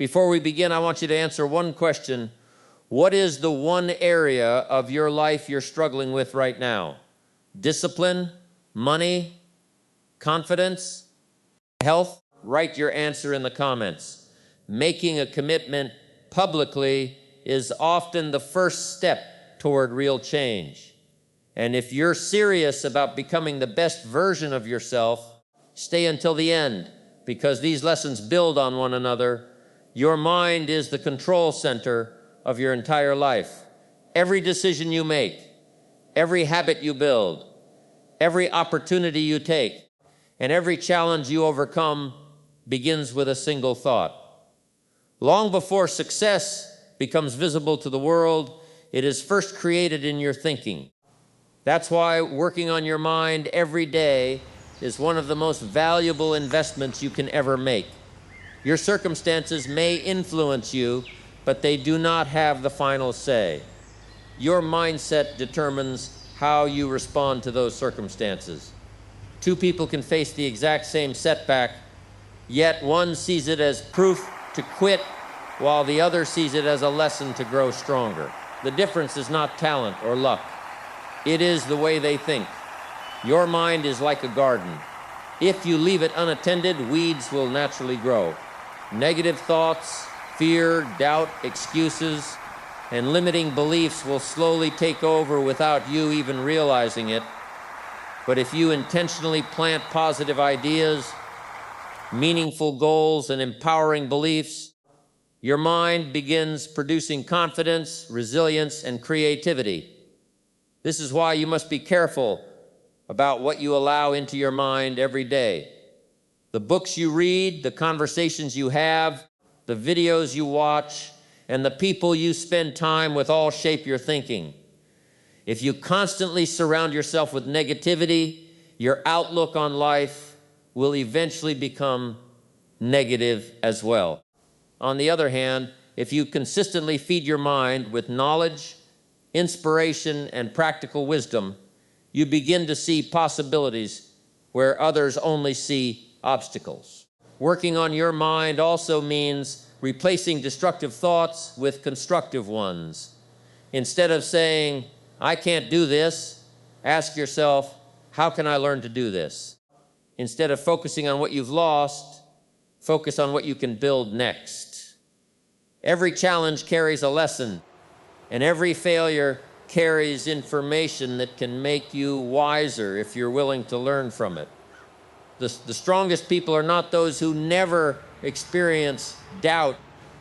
Before we begin, I want you to answer one question. What is the one area of your life you're struggling with right now? Discipline, money, confidence, health? Write your answer in the comments. Making a commitment publicly is often the first step toward real change. And if you're serious about becoming the best version of yourself, stay until the end, because these lessons build on one another. Your mind is the control center of your entire life. Every decision you make, every habit you build, every opportunity you take, and every challenge you overcome begins with a single thought. Long before success becomes visible to the world, it is first created in your thinking. That's why working on your mind every day is one of the most valuable investments you can ever make. Your circumstances may influence you, but they do not have the final say. Your mindset determines how you respond to those circumstances. Two people can face the exact same setback, yet one sees it as proof to quit, while the other sees it as a lesson to grow stronger. The difference is not talent or luck. It is the way they think. Your mind is like a garden. If you leave it unattended, weeds will naturally grow. Negative thoughts, fear, doubt, excuses, and limiting beliefs will slowly take over without you even realizing it. But if you intentionally plant positive ideas, meaningful goals, and empowering beliefs, your mind begins producing confidence, resilience, and creativity. This is why you must be careful about what you allow into your mind every day. The books you read, the conversations you have, the videos you watch, and the people you spend time with all shape your thinking. If you constantly surround yourself with negativity, your outlook on life will eventually become negative as well. On the other hand, if you consistently feed your mind with knowledge, inspiration, and practical wisdom, you begin to see possibilities where others only see obstacles. Working on your mind also means replacing destructive thoughts with constructive ones. Instead of saying, "I can't do this," ask yourself, "How can I learn to do this?" Instead of focusing on what you've lost, focus on what you can build next. Every challenge carries a lesson, and every failure carries information that can make you wiser if you're willing to learn from it. The strongest people are not those who never experience doubt,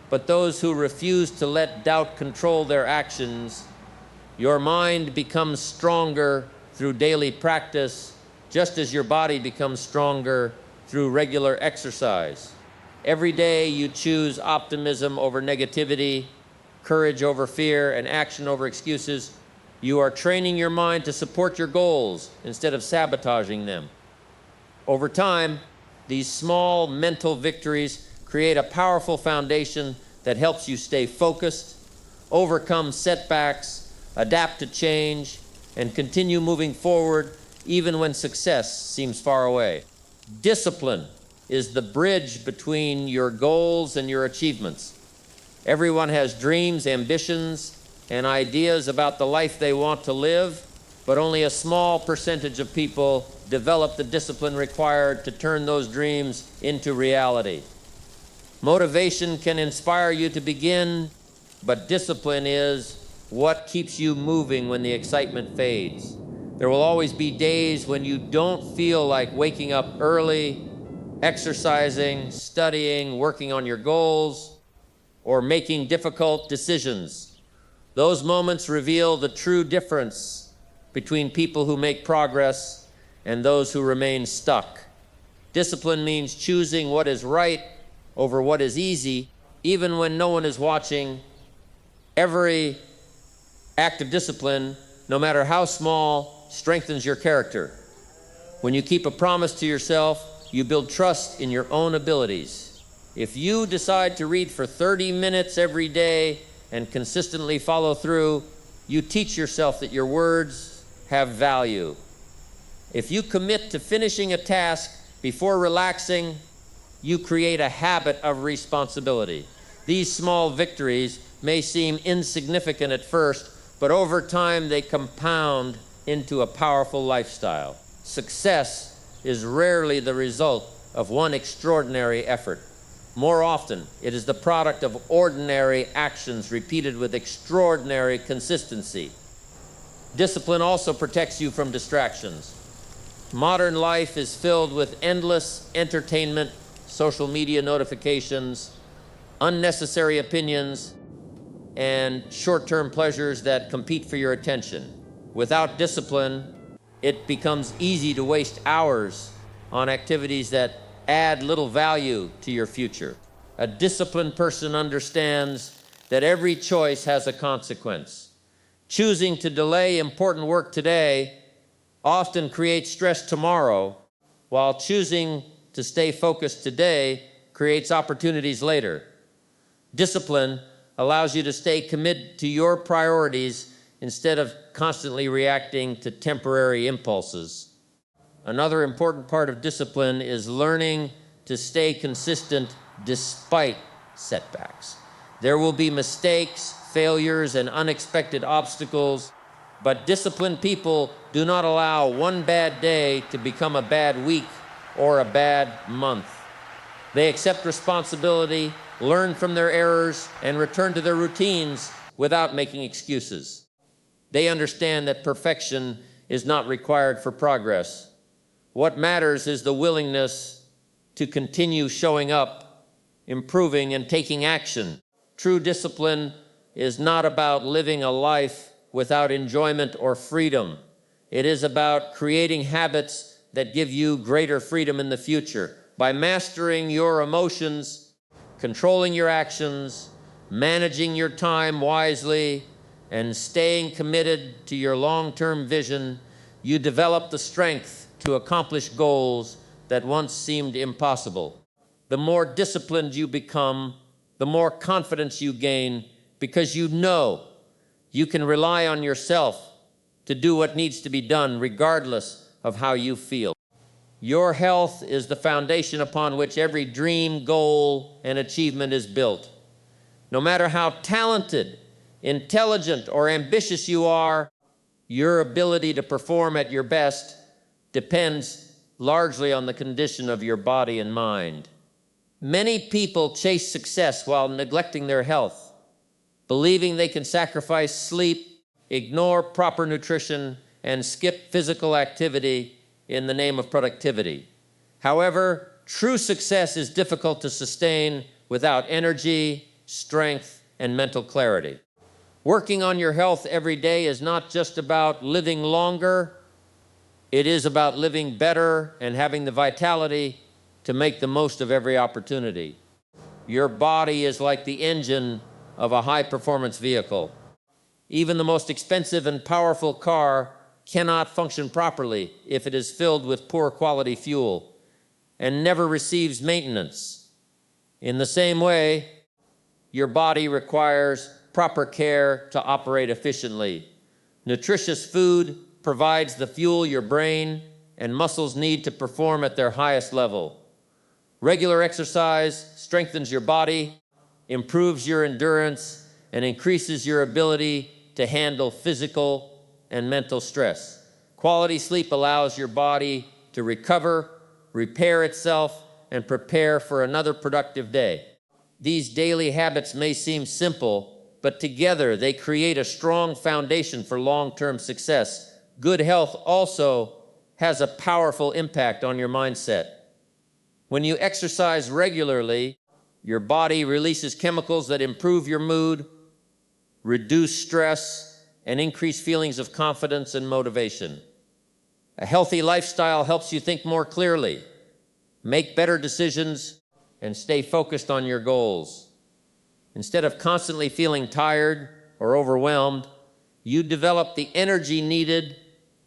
but those who refuse to let doubt control their actions. Your mind becomes stronger through daily practice, just as your body becomes stronger through regular exercise. Every day you choose optimism over negativity, courage over fear, and action over excuses. You are training your mind to support your goals instead of sabotaging them. Over time, these small mental victories create a powerful foundation that helps you stay focused, overcome setbacks, adapt to change, and continue moving forward even when success seems far away. Discipline is the bridge between your goals and your achievements. Everyone has dreams, ambitions, and ideas about the life they want to live, but only a small percentage of people develop the discipline required to turn those dreams into reality. Motivation can inspire you to begin, but discipline is what keeps you moving when the excitement fades. There will always be days when you don't feel like waking up early, exercising, studying, working on your goals, or making difficult decisions. Those moments reveal the true difference between people who make progress and those who remain stuck. Discipline means choosing what is right over what is easy, even when no one is watching. Every act of discipline, no matter how small, strengthens your character. When you keep a promise to yourself, you build trust in your own abilities. If you decide to read for 30 minutes every day and consistently follow through, you teach yourself that your words have value. If you commit to finishing a task before relaxing, you create a habit of responsibility. These small victories may seem insignificant at first, but over time they compound into a powerful lifestyle. Success is rarely the result of one extraordinary effort. More often, it is the product of ordinary actions repeated with extraordinary consistency. Discipline also protects you from distractions. Modern life is filled with endless entertainment, social media notifications, unnecessary opinions, and short-term pleasures that compete for your attention. Without discipline, it becomes easy to waste hours on activities that add little value to your future. A disciplined person understands that every choice has a consequence. Choosing to delay important work today often creates stress tomorrow, while choosing to stay focused today creates opportunities later. Discipline allows you to stay committed to your priorities instead of constantly reacting to temporary impulses. Another important part of discipline is learning to stay consistent despite setbacks. There will be mistakes, failures, and unexpected obstacles, but disciplined people do not allow one bad day to become a bad week or a bad month. They accept responsibility, learn from their errors, and return to their routines without making excuses. They understand that perfection is not required for progress. What matters is the willingness to continue showing up, improving, and taking action. True discipline is not about living a life without enjoyment or freedom. It is about creating habits that give you greater freedom in the future. By mastering your emotions, controlling your actions, managing your time wisely, and staying committed to your long-term vision, you develop the strength to accomplish goals that once seemed impossible. The more disciplined you become, the more confidence you gain, because you know you can rely on yourself to do what needs to be done regardless of how you feel. Your health is the foundation upon which every dream, goal, and achievement is built. No matter how talented, intelligent, or ambitious you are, your ability to perform at your best depends largely on the condition of your body and mind. Many people chase success while neglecting their health, believing they can sacrifice sleep, ignore proper nutrition, and skip physical activity in the name of productivity. However, true success is difficult to sustain without energy, strength, and mental clarity. Working on your health every day is not just about living longer, it is about living better and having the vitality to make the most of every opportunity. Your body is like the engine of a high-performance vehicle. Even the most expensive and powerful car cannot function properly if it is filled with poor quality fuel and never receives maintenance. In the same way, your body requires proper care to operate efficiently. Nutritious food provides the fuel your brain and muscles need to perform at their highest level. Regular exercise strengthens your body, improves your endurance, and increases your ability to handle physical and mental stress. Quality sleep allows your body to recover, repair itself, and prepare for another productive day. These daily habits may seem simple, but together they create a strong foundation for long-term success. Good health also has a powerful impact on your mindset. When you exercise regularly, your body releases chemicals that improve your mood, reduce stress, and increase feelings of confidence and motivation. A healthy lifestyle helps you think more clearly, make better decisions, and stay focused on your goals. Instead of constantly feeling tired or overwhelmed, you develop the energy needed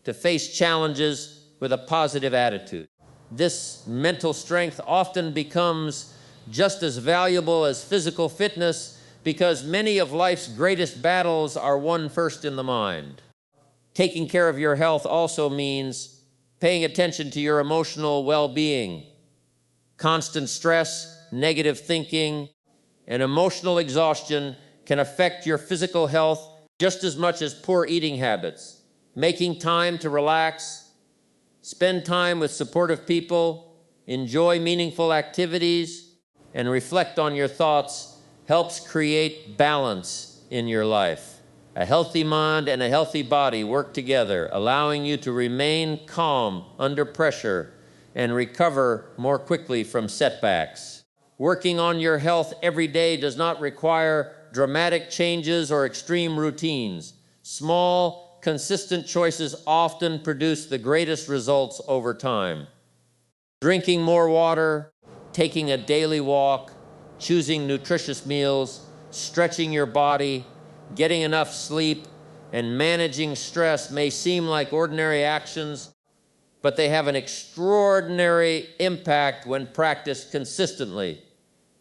to face challenges with a positive attitude. This mental strength often becomes just as valuable as physical fitness because many of life's greatest battles are won first in the mind. Taking care of your health also means paying attention to your emotional well-being. Constant stress, negative thinking, and emotional exhaustion can affect your physical health just as much as poor eating habits. Making time to relax, spend time with supportive people, enjoy meaningful activities, and reflect on your thoughts helps create balance in your life. A healthy mind and a healthy body work together, allowing you to remain calm under pressure and recover more quickly from setbacks. Working on your health every day does not require dramatic changes or extreme routines. Small, consistent choices often produce the greatest results over time. Drinking more water, taking a daily walk, choosing nutritious meals, stretching your body, getting enough sleep, and managing stress may seem like ordinary actions, but they have an extraordinary impact when practiced consistently.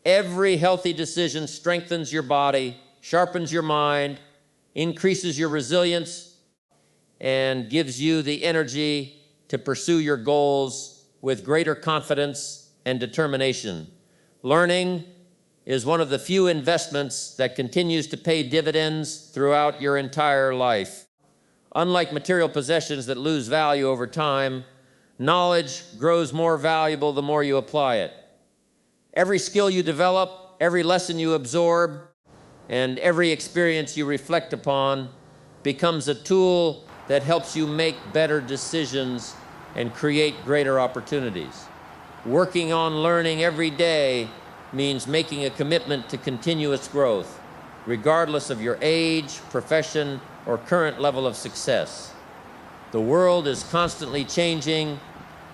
Every healthy decision strengthens your body, sharpens your mind, increases your resilience, and gives you the energy to pursue your goals with greater confidence and determination. Learning is one of the few investments that continues to pay dividends throughout your entire life. Unlike material possessions that lose value over time, knowledge grows more valuable the more you apply it. Every skill you develop, every lesson you absorb, and every experience you reflect upon becomes a tool that helps you make better decisions and create greater opportunities. Working on learning every day means making a commitment to continuous growth, regardless of your age, profession, or current level of success. The world is constantly changing,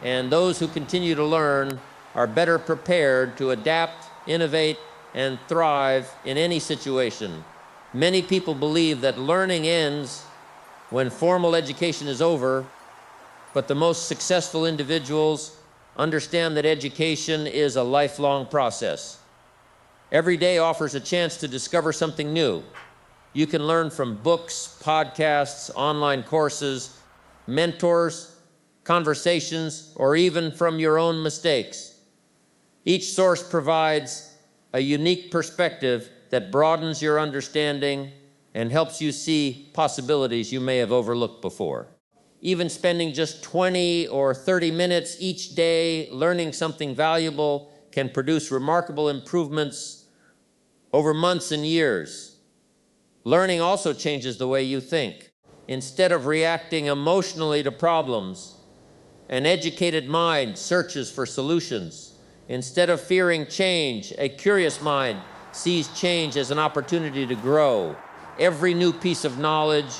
and those who continue to learn are better prepared to adapt, innovate, and thrive in any situation. Many people believe that learning ends when formal education is over, but the most successful individuals understand that education is a lifelong process. Every day offers a chance to discover something new. You can learn from books, podcasts, online courses, mentors, conversations, or even from your own mistakes. Each source provides a unique perspective that broadens your understanding and helps you see possibilities you may have overlooked before. Even spending just 20 or 30 minutes each day learning something valuable can produce remarkable improvements over months and years. Learning also changes the way you think. Instead of reacting emotionally to problems, an educated mind searches for solutions. Instead of fearing change, a curious mind sees change as an opportunity to grow. Every new piece of knowledge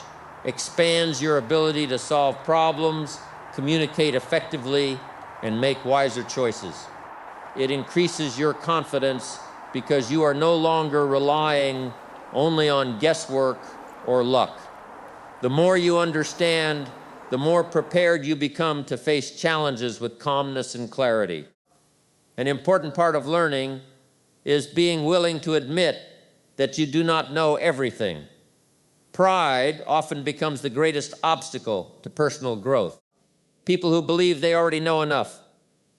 expands your ability to solve problems, communicate effectively, and make wiser choices. It increases your confidence because you are no longer relying only on guesswork or luck. The more you understand, the more prepared you become to face challenges with calmness and clarity. An important part of learning is being willing to admit that you do not know everything. Pride often becomes the greatest obstacle to personal growth. People who believe they already know enough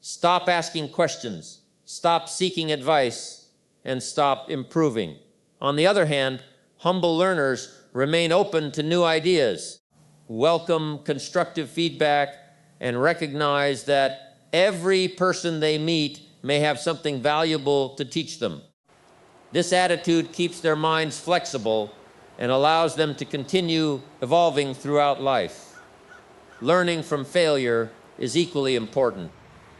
stop asking questions, stop seeking advice, and stop improving. On the other hand, humble learners remain open to new ideas, welcome constructive feedback, and recognize that every person they meet may have something valuable to teach them. This attitude keeps their minds flexible and allows them to continue evolving throughout life. Learning from failure is equally important.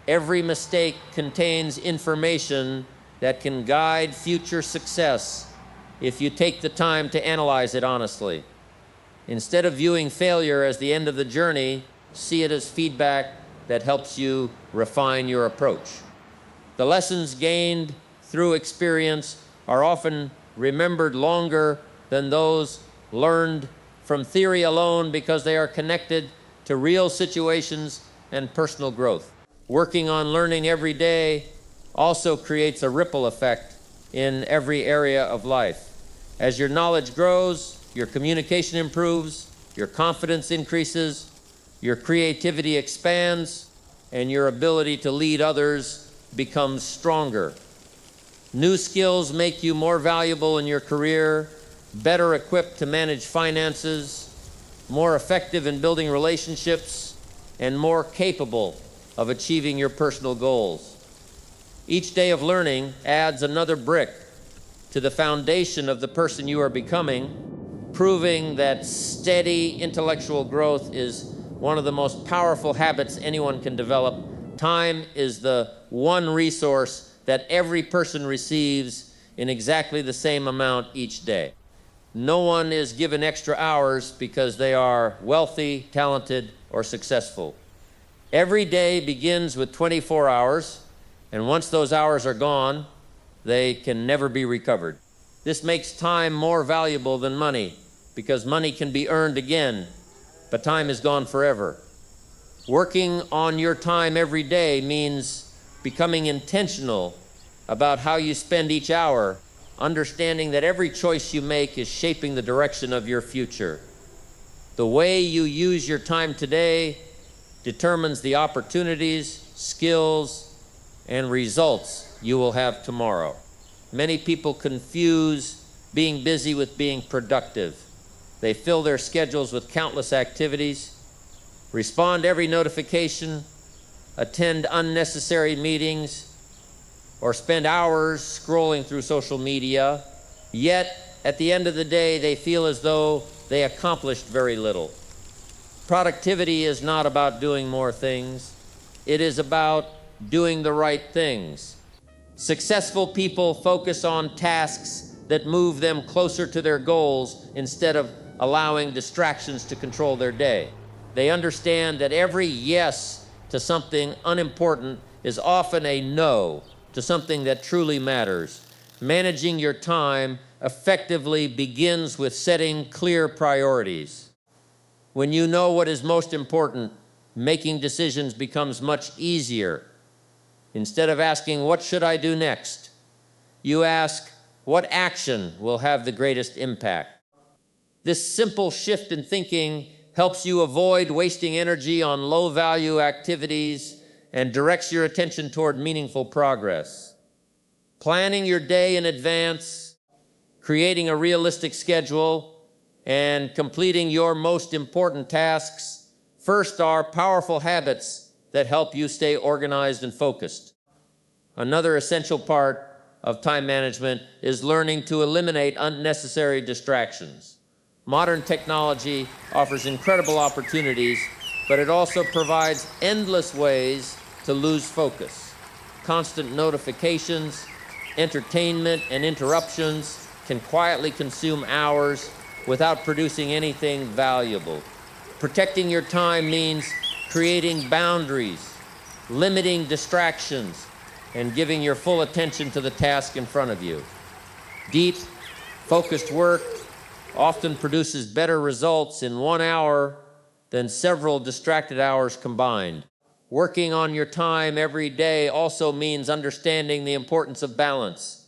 Every mistake contains information that can guide future success if you take the time to analyze it honestly. Instead of viewing failure as the end of the journey, see it as feedback that helps you refine your approach. The lessons gained through experience are often remembered longer than those learned from theory alone because they are connected to real situations and personal growth. Working on learning every day also creates a ripple effect in every area of life. As your knowledge grows, your communication improves, your confidence increases, your creativity expands, and your ability to lead others becomes stronger. New skills make you more valuable in your career, better equipped to manage finances, more effective in building relationships, and more capable of achieving your personal goals. Each day of learning adds another brick to the foundation of the person you are becoming, proving that steady intellectual growth is one of the most powerful habits anyone can develop. Time is the one resource that every person receives in exactly the same amount each day. No one is given extra hours because they are wealthy, talented, or successful. Every day begins with 24 hours, and once those hours are gone, they can never be recovered. This makes time more valuable than money, because money can be earned again, but time is gone forever. Working on your time every day means becoming intentional about how you spend each hour, understanding that every choice you make is shaping the direction of your future. The way you use your time today determines the opportunities, skills, and results you will have tomorrow. Many people confuse being busy with being productive. They fill their schedules with countless activities, respond to every notification, attend unnecessary meetings, or spend hours scrolling through social media, yet at the end of the day, they feel as though they accomplished very little. Productivity is not about doing more things. It is about doing the right things. Successful people focus on tasks that move them closer to their goals instead of allowing distractions to control their day. They understand that every yes to something unimportant is often a no to something that truly matters. Managing your time effectively begins with setting clear priorities. When you know what is most important, making decisions becomes much easier. Instead of asking, "What should I do next?" you ask, "What action will have the greatest impact?" This simple shift in thinking helps you avoid wasting energy on low-value activities and directs your attention toward meaningful progress. Planning your day in advance, creating a realistic schedule, and completing your most important tasks first are powerful habits that help you stay organized and focused. Another essential part of time management is learning to eliminate unnecessary distractions. Modern technology offers incredible opportunities, but it also provides endless ways to lose focus. Constant notifications, entertainment, and interruptions can quietly consume hours without producing anything valuable. Protecting your time means creating boundaries, limiting distractions, and giving your full attention to the task in front of you. Deep, focused work often produces better results in 1 hour than several distracted hours combined. Working on your time every day also means understanding the importance of balance.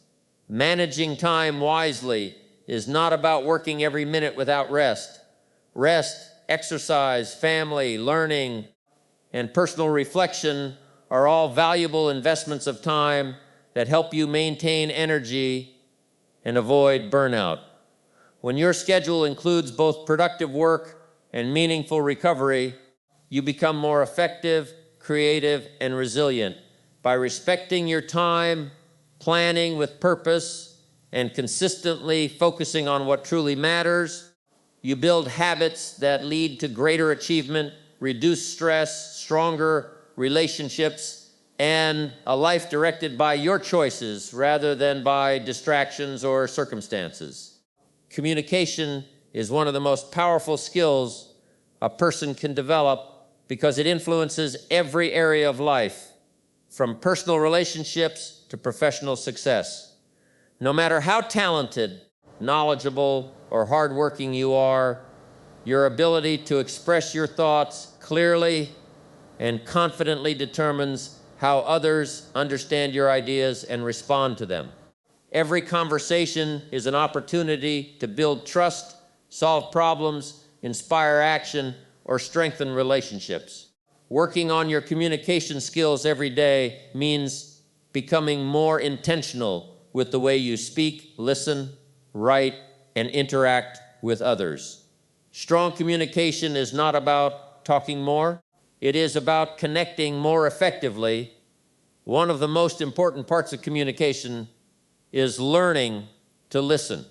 Managing time wisely is not about working every minute without rest. Rest, exercise, family, learning, and personal reflection are all valuable investments of time that help you maintain energy and avoid burnout. When your schedule includes both productive work and meaningful recovery, you become more effective, creative, and resilient. By respecting your time, planning with purpose, and consistently focusing on what truly matters, you build habits that lead to greater achievement, reduced stress, stronger relationships, and a life directed by your choices rather than by distractions or circumstances. Communication is one of the most powerful skills a person can develop because it influences every area of life, from personal relationships to professional success. No matter how talented, knowledgeable, or hardworking you are, your ability to express your thoughts clearly and confidently determines how others understand your ideas and respond to them. Every conversation is an opportunity to build trust, solve problems, inspire action, or strengthen relationships. Working on your communication skills every day means becoming more intentional with the way you speak, listen, write, and interact with others. Strong communication is not about talking more. It is about connecting more effectively. One of the most important parts of communication is learning to listen.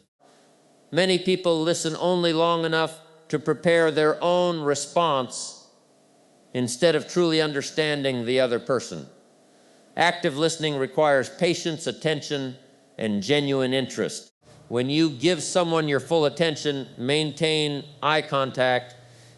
Many people listen only long enough to prepare their own response instead of truly understanding the other person. Active listening requires patience, attention, and genuine interest. When you give someone your full attention, maintain eye contact,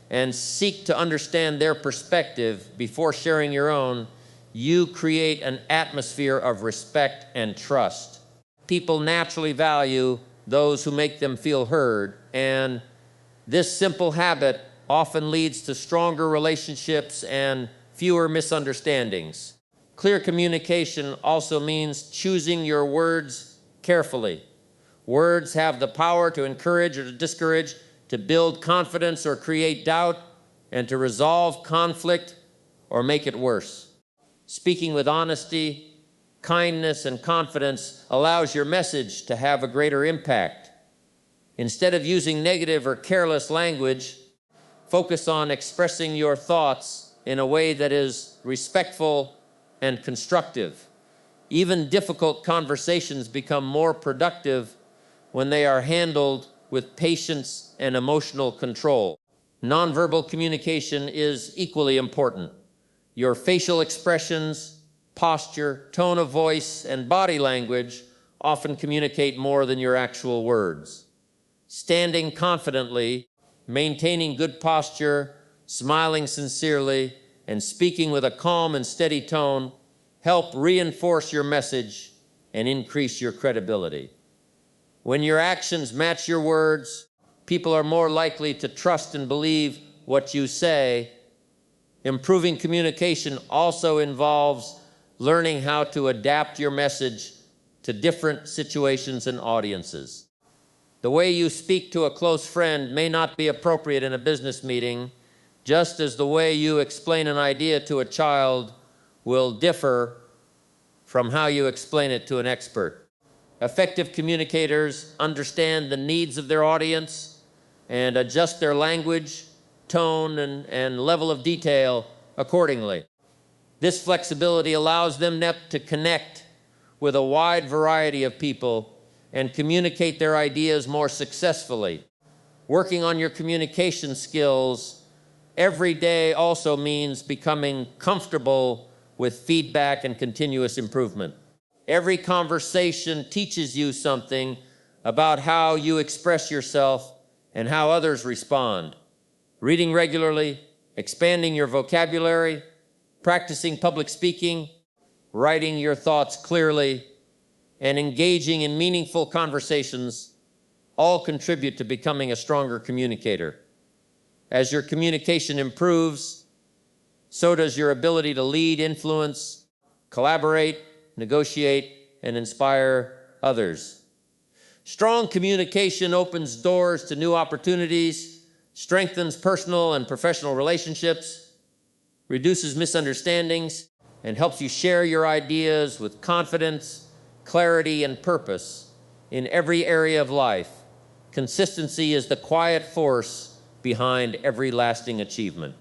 and seek to understand their perspective before sharing your own, you create an atmosphere of respect and trust. People naturally value those who make them feel heard, and this simple habit often leads to stronger relationships and fewer misunderstandings. Clear communication also means choosing your words carefully. Words have the power to encourage or to discourage, to build confidence or create doubt, and to resolve conflict or make it worse. Speaking with honesty, kindness, and confidence allows your message to have a greater impact. Instead of using negative or careless language, focus on expressing your thoughts in a way that is respectful and constructive. Even difficult conversations become more productive when they are handled with patience and emotional control. Nonverbal communication is equally important. Your facial expressions, posture, tone of voice, and body language often communicate more than your actual words. Standing confidently, maintaining good posture, smiling sincerely, and speaking with a calm and steady tone help reinforce your message and increase your credibility. When your actions match your words, people are more likely to trust and believe what you say. Improving communication also involves learning how to adapt your message to different situations and audiences. The way you speak to a close friend may not be appropriate in a business meeting, just as the way you explain an idea to a child will differ from how you explain it to an expert. Effective communicators understand the needs of their audience and adjust their language, tone, and level of detail accordingly. This flexibility allows them to connect with a wide variety of people and communicate their ideas more successfully. Working on your communication skills every day also means becoming comfortable with feedback and continuous improvement. Every conversation teaches you something about how you express yourself and how others respond. Reading regularly, expanding your vocabulary, practicing public speaking, writing your thoughts clearly, and engaging in meaningful conversations all contribute to becoming a stronger communicator. As your communication improves, so does your ability to lead, influence, collaborate, negotiate, and inspire others. Strong communication opens doors to new opportunities, strengthens personal and professional relationships, reduces misunderstandings, and helps you share your ideas with confidence, clarity, and purpose in every area of life. Consistency is the quiet force behind every lasting achievement.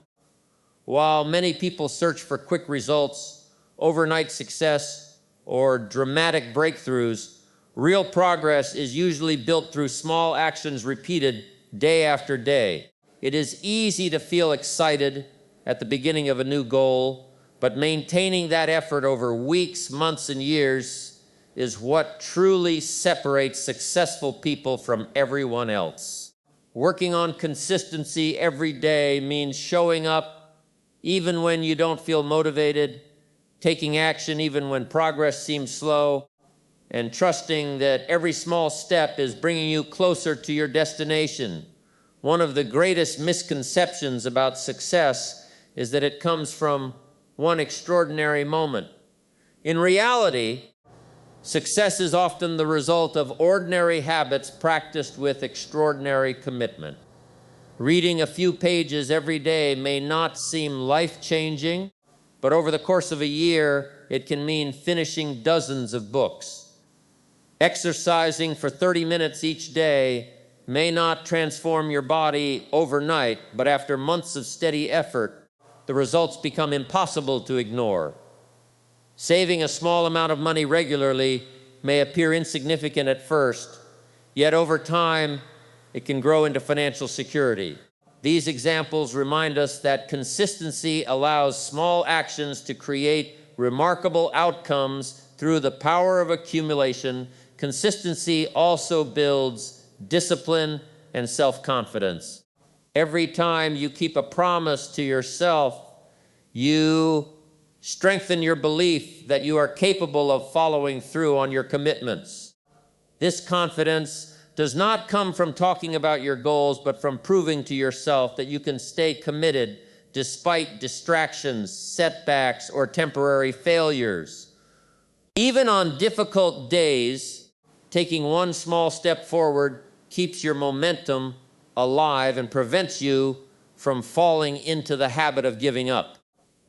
While many people search for quick results, overnight success, or dramatic breakthroughs, real progress is usually built through small actions repeated day after day. It is easy to feel excited at the beginning of a new goal, but maintaining that effort over weeks, months, and years is what truly separates successful people from everyone else. Working on consistency every day means showing up even when you don't feel motivated, taking action even when progress seems slow, and trusting that every small step is bringing you closer to your destination. One of the greatest misconceptions about success is that it comes from one extraordinary moment. In reality, success is often the result of ordinary habits practiced with extraordinary commitment. Reading a few pages every day may not seem life-changing, but over the course of a year, it can mean finishing dozens of books. Exercising for 30 minutes each day may not transform your body overnight, but after months of steady effort, the results become impossible to ignore. Saving a small amount of money regularly may appear insignificant at first, yet over time, it can grow into financial security. These examples remind us that consistency allows small actions to create remarkable outcomes through the power of accumulation. Consistency also builds discipline and self-confidence. Every time you keep a promise to yourself, you strengthen your belief that you are capable of following through on your commitments. This confidence does not come from talking about your goals, but from proving to yourself that you can stay committed despite distractions, setbacks, or temporary failures. Even on difficult days, taking one small step forward keeps your momentum alive and prevents you from falling into the habit of giving up.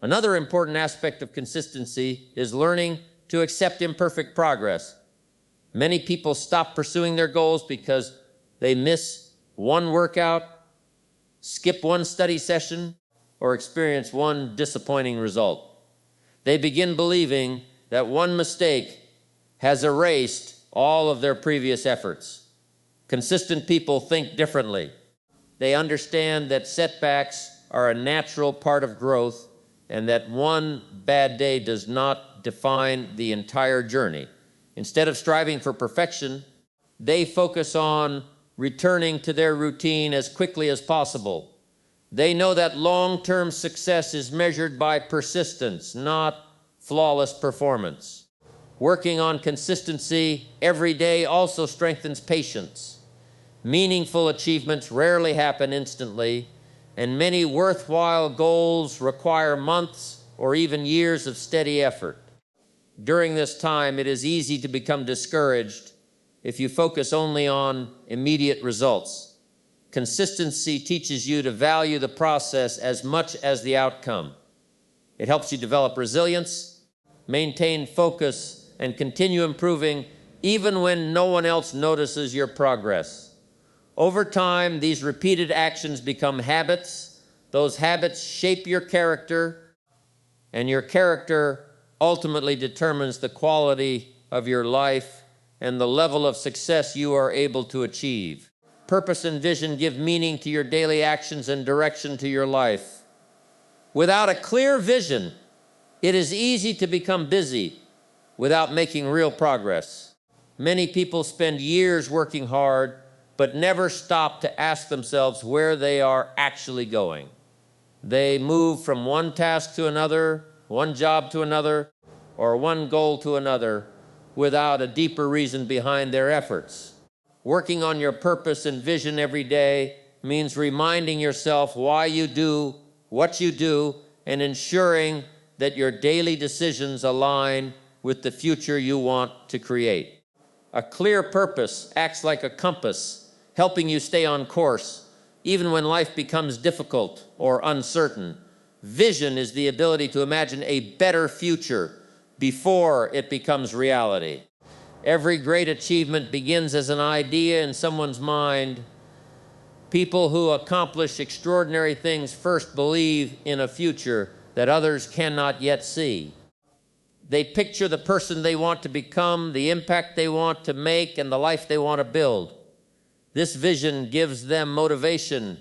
Another important aspect of consistency is learning to accept imperfect progress. Many people stop pursuing their goals because they miss one workout, skip one study session, or experience one disappointing result. They begin believing that one mistake has erased all of their previous efforts. Consistent people think differently. They understand that setbacks are a natural part of growth and that one bad day does not define the entire journey. Instead of striving for perfection, they focus on returning to their routine as quickly as possible. They know that long-term success is measured by persistence, not flawless performance. Working on consistency every day also strengthens patience. Meaningful achievements rarely happen instantly, and many worthwhile goals require months or even years of steady effort. During this time, it is easy to become discouraged if you focus only on immediate results. Consistency teaches you to value the process as much as the outcome. It helps you develop resilience, maintain focus, and continue improving even when no one else notices your progress. Over time, these repeated actions become habits. Those habits shape your character, and your character ultimately determines the quality of your life and the level of success you are able to achieve. Purpose and vision give meaning to your daily actions and direction to your life. Without a clear vision, it is easy to become busy without making real progress. Many people spend years working hard, but never stop to ask themselves where they are actually going. They move from one task to another, one job to another, or one goal to another without a deeper reason behind their efforts. Working on your purpose and vision every day means reminding yourself why you do what you do and ensuring that your daily decisions align with the future you want to create. A clear purpose acts like a compass, helping you stay on course, even when life becomes difficult or uncertain. Vision is the ability to imagine a better future before it becomes reality. Every great achievement begins as an idea in someone's mind. People who accomplish extraordinary things first believe in a future that others cannot yet see. They picture the person they want to become, the impact they want to make, and the life they want to build. This vision gives them motivation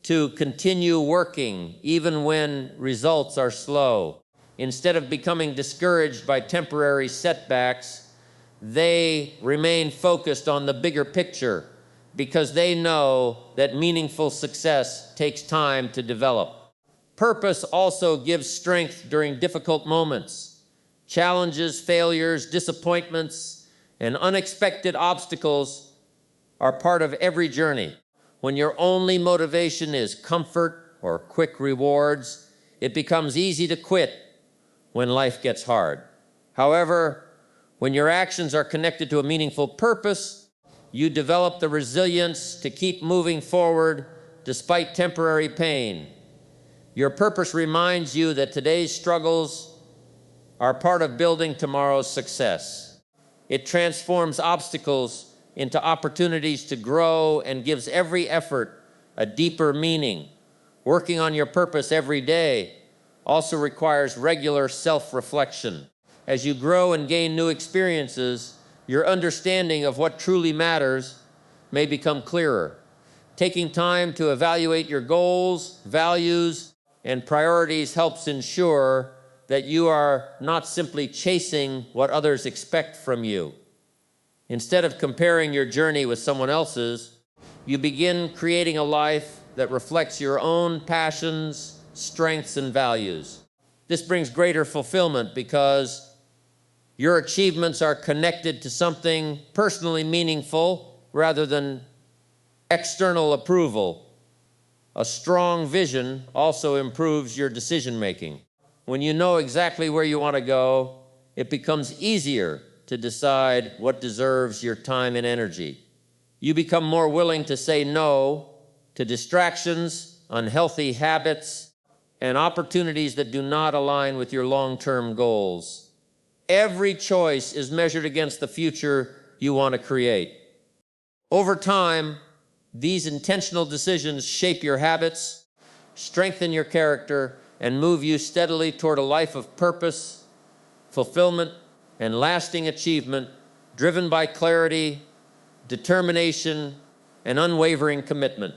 to continue working even when results are slow. Instead of becoming discouraged by temporary setbacks, they remain focused on the bigger picture because they know that meaningful success takes time to develop. Purpose also gives strength during difficult moments. Challenges, failures, disappointments, and unexpected obstacles are part of every journey. When your only motivation is comfort or quick rewards, it becomes easy to quit when life gets hard. However, when your actions are connected to a meaningful purpose, you develop the resilience to keep moving forward despite temporary pain. Your purpose reminds you that today's struggles are part of building tomorrow's success. It transforms obstacles into opportunities to grow and gives every effort a deeper meaning. Working on your purpose every day also requires regular self-reflection. As you grow and gain new experiences, your understanding of what truly matters may become clearer. Taking time to evaluate your goals, values, and priorities helps ensure that you are not simply chasing what others expect from you. Instead of comparing your journey with someone else's, you begin creating a life that reflects your own passions, strengths, and values. This brings greater fulfillment because your achievements are connected to something personally meaningful rather than external approval. A strong vision also improves your decision-making. When you know exactly where you want to go, it becomes easier to decide what deserves your time and energy. You become more willing to say no to distractions, unhealthy habits, and opportunities that do not align with your long-term goals. Every choice is measured against the future you want to create. Over time, these intentional decisions shape your habits, strengthen your character, and move you steadily toward a life of purpose, fulfillment, and lasting achievement, driven by clarity, determination, and unwavering commitment.